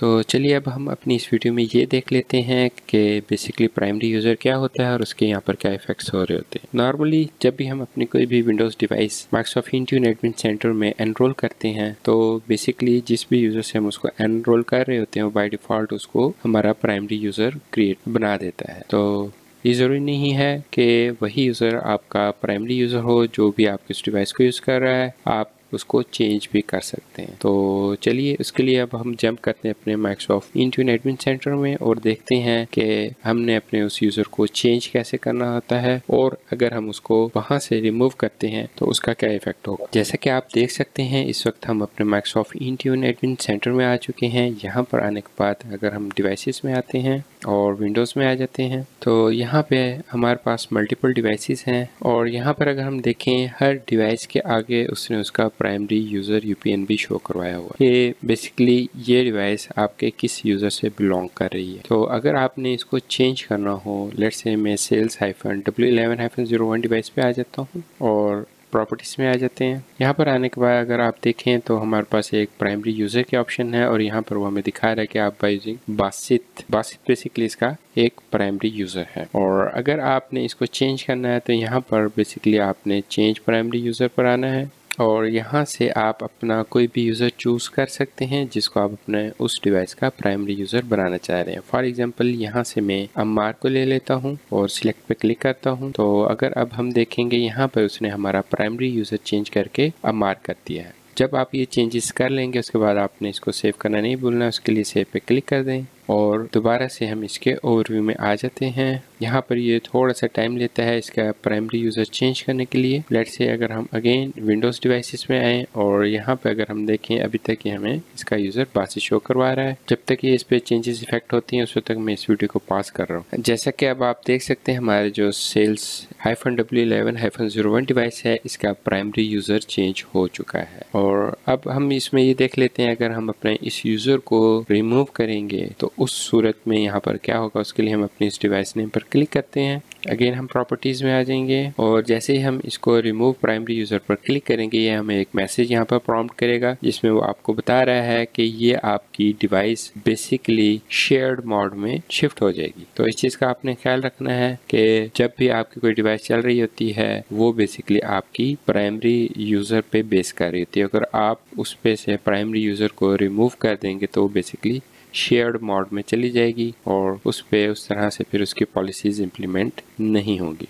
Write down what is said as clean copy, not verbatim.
तो चलिए अब हम अपनी इस वीडियो में ये देख लेते हैं कि बेसिकली प्राइमरी यूज़र क्या होता है और उसके यहाँ पर क्या इफेक्ट्स हो रहे होते हैं। नॉर्मली जब भी हम अपनी कोई भी Windows device Microsoft Intune admin centre में एनरोल करते हैं तो बेसिकली जिस भी यूज़र से हम उसको एनरोल कर रहे होते हैं वो बाय डिफ़ॉल्ट उसको हमारा प्राइमरी यूज़र क्रिएट बना देता है। तो ये ज़रूरी नहीं है कि वही यूज़र आपका प्राइमरी यूज़र हो जो भी आपके इस डिवाइस को यूज़ कर रहा है, आप उसको चेंज भी कर सकते हैं। तो चलिए उसके लिए अब हम जंप करते हैं अपने माइक्रोसॉफ्ट इंट्यून एडमिन सेंटर में और देखते हैं कि हमने अपने उस यूज़र को चेंज कैसे करना होता है और अगर हम उसको वहाँ से रिमूव करते हैं तो उसका क्या इफेक्ट होगा। जैसा कि आप देख सकते हैं इस वक्त हम अपने माइक्रोसॉफ्ट इंट्यून एडमिन सेंटर में आ चुके हैं। यहाँ पर आने के बाद अगर हम डिवाइसेस में आते हैं और विंडोज़ में आ जाते हैं तो यहाँ पे हमारे पास मल्टीपल डिवाइसेस हैं और यहाँ पर अगर हम देखें हर डिवाइस के आगे उसने उसका प्राइमरी यूज़र यूपीएन भी शो करवाया हुआ है। ये बेसिकली ये डिवाइस आपके किस यूज़र से बिलोंग कर रही है। तो अगर आपने इसको चेंज करना हो, लेट्स से मैं sales-w11-01 डिवाइस पे आ जाता हूँ और प्रॉपर्टीज़ में आ जाते हैं। यहाँ पर आने के बाद अगर आप देखें तो हमारे पास एक प्राइमरी यूज़र के ऑप्शन है और यहाँ पर वो हमें दिखा रहा है कि आप बाय यूजिंग बासित बेसिकली इसका एक प्राइमरी यूज़र है। और अगर आपने इसको चेंज करना है तो यहाँ पर बेसिकली आपने चेंज प्राइमरी यूज़र पर आना है और यहाँ से आप अपना कोई भी यूज़र चूज़ कर सकते हैं जिसको आप अपने उस डिवाइस का प्राइमरी यूज़र बनाना चाह रहे हैं। फॉर एग्जांपल यहाँ से मैं अम्मार को ले लेता हूँ और सिलेक्ट पे क्लिक करता हूँ। तो अगर अब हम देखेंगे यहाँ पर उसने हमारा प्राइमरी यूज़र चेंज करके अम्मार कर दिया है। जब आप ये चेंजेस कर लेंगे उसके बाद आपने इसको सेव करना नहीं भूलना, उसके लिए सेव पे क्लिक कर दें और दोबारा से हम इसके ओवरव्यू में आ जाते हैं। यहाँ पर ये थोड़ा सा टाइम लेता है इसका प्राइमरी यूज़र चेंज करने के लिए। लेट्स से अगर हम अगेन विंडोज़ डिवाइसेस में आएँ और यहाँ पे अगर हम देखें अभी तक ये हमें इसका यूज़र बासी शो करवा रहा है। जब तक ये इस पर चेंजेस इफेक्ट होती हैं उस वक्त तक मैं इस वीडियो को पास कर रहा हूँ। जैसा कि अब आप देख सकते हैं हमारे जो sales-w11-01 डिवाइस है इसका प्राइमरी यूज़र चेंज हो चुका है। और अब हम इसमें ये देख लेते हैं अगर हम अपने इस यूज़र को रिमूव करेंगे तो उस सूरत में यहाँ पर क्या होगा। उसके लिए हम अपनी इस डिवाइस नेम पर क्लिक करते हैं। अगेन हम प्रॉपर्टीज़ में आ जाएंगे और जैसे ही हम इसको रिमूव प्राइमरी यूज़र पर क्लिक करेंगे ये हमें एक मैसेज यहाँ पर प्रॉम्प्ट करेगा जिसमें वो आपको बता रहा है कि ये आपकी डिवाइस बेसिकली शेयर्ड मोड में शिफ्ट हो जाएगी। तो इस चीज़ का आपने ख्याल रखना है कि जब भी आपकी कोई डिवाइस चल रही होती है वो बेसिकली आपकी प्राइमरी यूज़र पे बेस कर रही होती है। अगर आप उस पे से प्राइमरी यूज़र को रिमूव कर देंगे तो बेसिकली शेयर्ड मोड में चली जाएगी और उस पे उस तरह से फिर उसकी पॉलिसीज़ इम्प्लीमेंट नहीं होंगी।